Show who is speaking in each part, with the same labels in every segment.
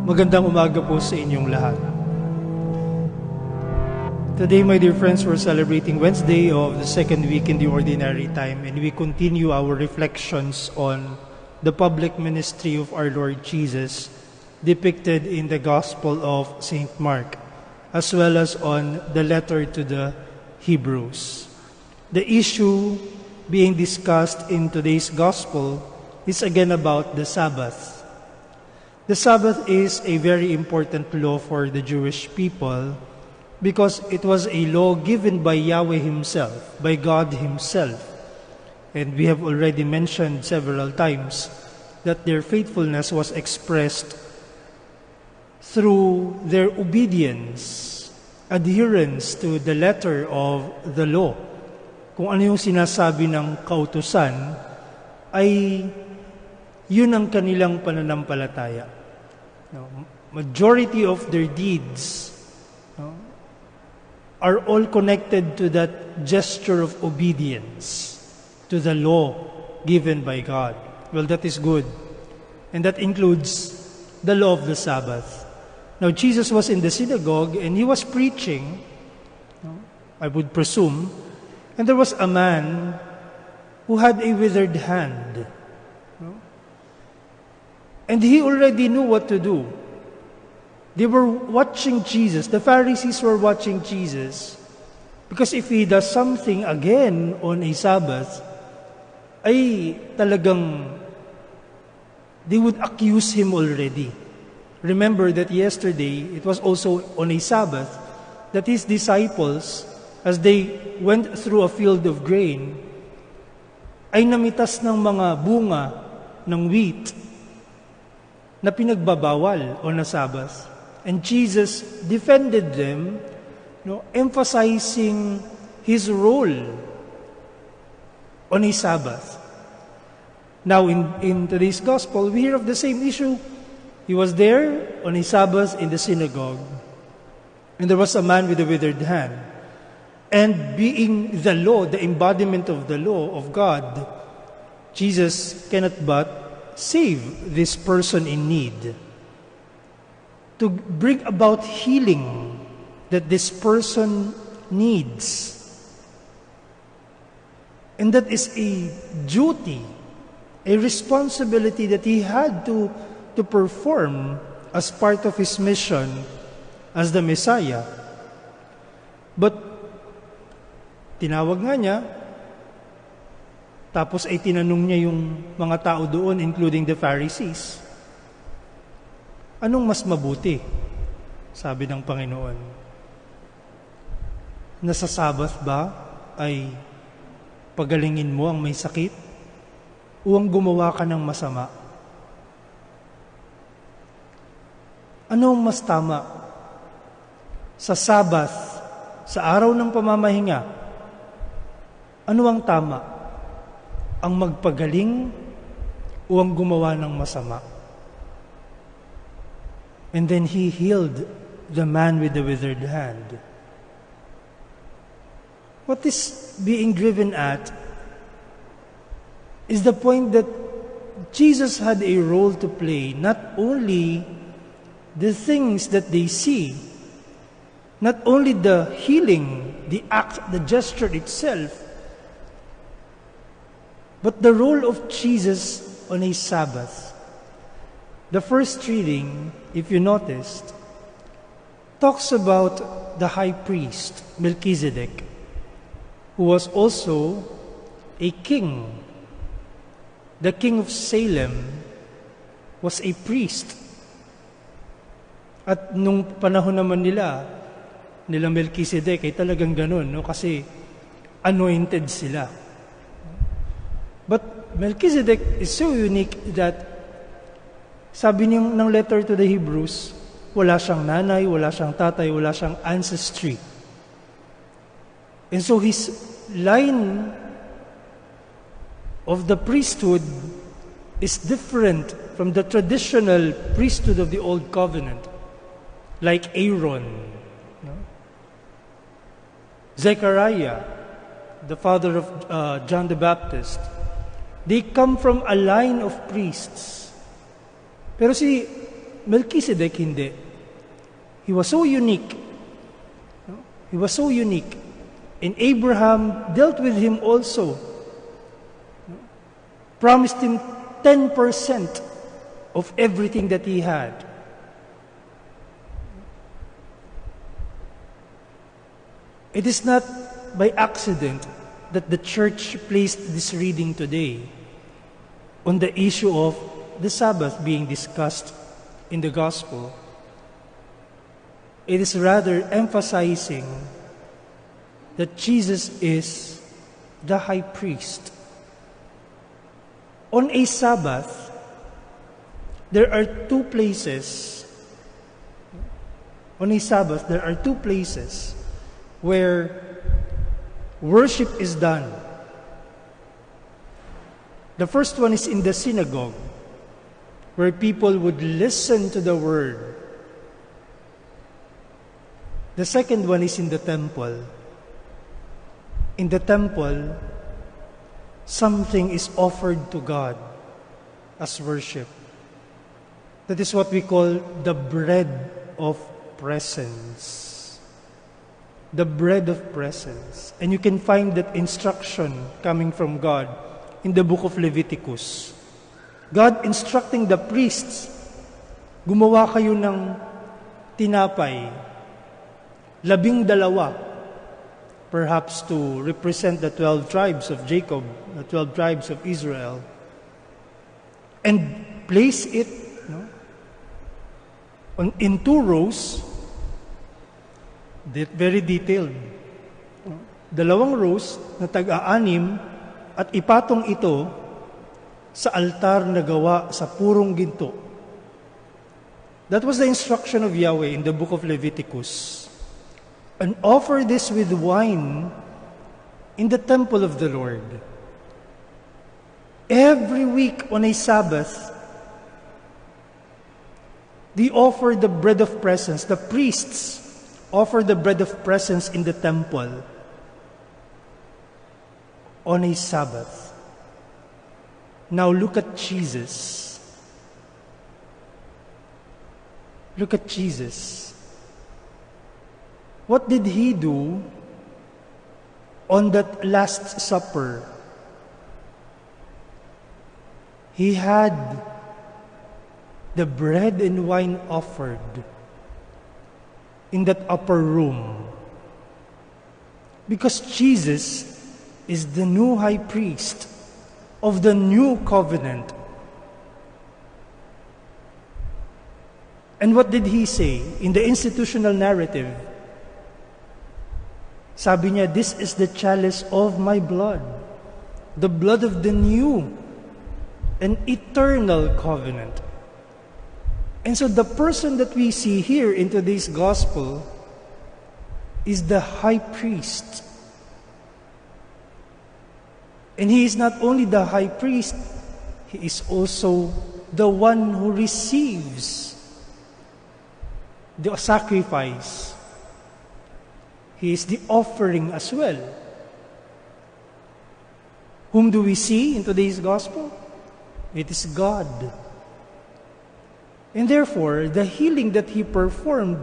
Speaker 1: Magandang umaga po sa inyong lahat. Today, my dear friends, we're celebrating Wednesday of the second week in the Ordinary Time, and we continue our reflections on the public ministry of our Lord Jesus, depicted in the Gospel of St. Mark, as well as on the letter to the Hebrews. The issue being discussed in today's Gospel is again about the Sabbath. The Sabbath is a very important law for the Jewish people because it was a law given by Yahweh Himself, by God Himself. And we have already mentioned several times that their faithfulness was expressed through their obedience, adherence to the letter of the law. Kung ano yung sinasabi ng kautusan, ay yun ang kanilang pananampalataya. Majority of their deeds are all connected to that gesture of obedience to the law given by God. Well, that is good. And that includes the law of the Sabbath. Now, Jesus was in the synagogue and He was preaching, I would presume, and there was a man who had a withered hand. And he already knew what to do. They were watching Jesus. The Pharisees were watching Jesus. Because if He does something again on a Sabbath, ay talagang they would accuse Him already. Remember that yesterday, it was also on a Sabbath, that His disciples, as they went through a field of grain, ay namitas ng mga bunga ng wheat na pinagbabawal on a Sabbath. And Jesus defended them, emphasizing His role on a Sabbath. Now, in today's Gospel, we hear of the same issue. He was there on a Sabbath in the synagogue, and there was a man with a withered hand. And being the law, the embodiment of the law of God, Jesus cannot but save this person in need, to bring about healing that this person needs. And that is a duty, a responsibility that He had to perform as part of His mission as the Messiah. But tinawag nga niya, tapos ay tinanong niya yung mga tao doon, including the Pharisees. Anong mas mabuti? Sabi ng Panginoon. Nasa Sabbath ba ay pagalingin mo ang may sakit? O ang gumawa ka ng masama? Ano ang mas tama? Sa Sabbath, sa araw ng pamamahinga, ano ang tama? Ang magpagaling o ang gumawa ng masama? And then He healed the man with the withered hand. What is being driven at is the point that Jesus had a role to play, not only the things that they see, not only the healing, the act, the gesture itself, but the role of Jesus on a Sabbath. The first reading, if you noticed, talks about the high priest, Melchizedek, who was also a king. The king of Salem was a priest. At nung panahon naman nila Melchizedek, ay talagang ganun, kasi anointed sila. But Melchizedek is so unique that sabi niyo ng letter to the Hebrews, wala siyang nanay, wala siyang tatay, wala siyang ancestry. And so his line of the priesthood is different from the traditional priesthood of the Old Covenant, like Aaron, Zechariah, the father of John the Baptist. They come from a line of priests. Pero si Melchizedek hindi. He was so unique. He was so unique. And Abraham dealt with him also. Promised him 10% of everything that he had. It is not by accident that the church placed this reading today on the issue of the Sabbath being discussed in the gospel. It is rather emphasizing that Jesus is the high priest. On a Sabbath, there are two places. On a Sabbath, there are two places where worship is done. The first one is in the synagogue, where people would listen to the word. The second one is in the temple. In the temple, something is offered to God as worship. That is what we call the bread of presence. The bread of presence. And you can find that instruction coming from God in the book of Leviticus. God instructing the priests, gumawa kayo ng tinapay, 12, perhaps to represent the 12 tribes of Jacob, the 12 tribes of Israel, and place it in 2 rows, very detailed. 2 rows na tag-aanim at ipatong ito sa altar na gawa sa purong ginto. That was the instruction of Yahweh in the book of Leviticus. And offer this with wine in the temple of the Lord. Every week on a Sabbath, they offer the bread of presence. The priests offer the bread of presence in the temple on a Sabbath. Now look at Jesus. Look at Jesus. What did he do on that Last Supper? He had the bread and wine offered in that upper room. Because Jesus is the new high priest of the new covenant. And what did he say in the institutional narrative? Sabi niya, this is the chalice of my blood, the blood of the new and eternal covenant. And so the person that we see here in today's gospel is the high priest. And he is not only the high priest, he is also the one who receives the sacrifice. He is the offering as well. Whom do we see in today's gospel? It is God. And therefore, the healing that he performed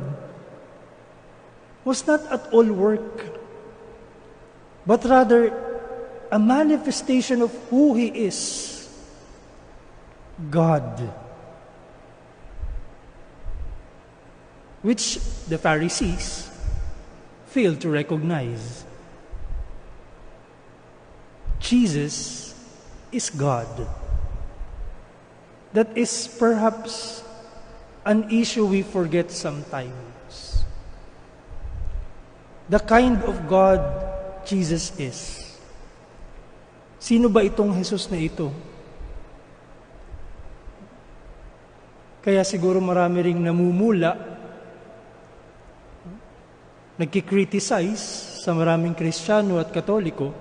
Speaker 1: was not at all work, but rather a manifestation of who he is, God. Which the Pharisees failed to recognize. Jesus is God. That is perhaps an issue we forget sometimes. The kind of God Jesus is. Sino ba itong Jesus na ito? Kaya siguro marami ring namumula, nagkikriticize sa maraming Kristiyano at Katoliko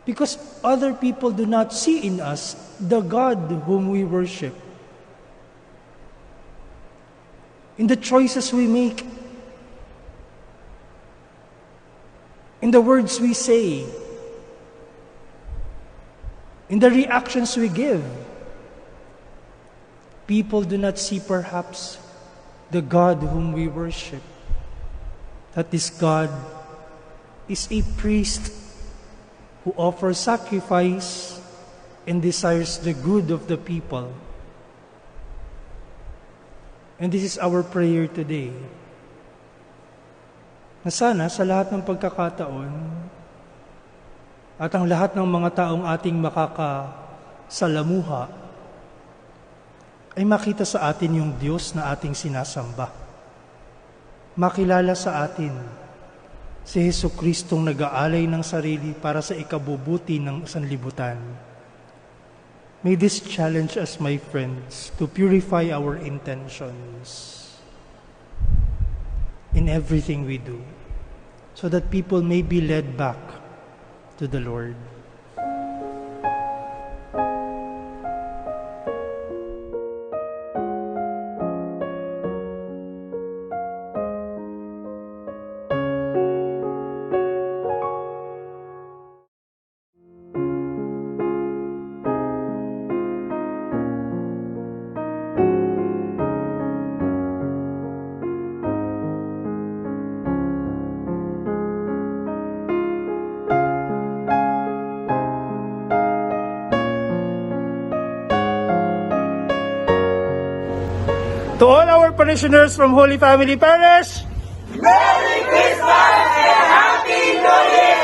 Speaker 1: because other people do not see in us the God whom we worship. In the choices we make, in the words we say, in the reactions we give, people do not see perhaps the God whom we worship, that this God is a priest who offers sacrifice and desires the good of the people. And this is our prayer today. Na sana sa lahat ng pagkakataon at ang lahat ng mga taong ating makakasalamuha ay makita sa atin yung Diyos na ating sinasamba. Makilala sa atin si Jesucristong nag-aalay ng sarili para sa ikabubuti ng sanlibutan. May this challenge us, my friends, to purify our intentions in everything we do, so that people may be led back to the Lord. To all our parishioners from Holy Family Parish,
Speaker 2: Merry Christmas and Happy New Year!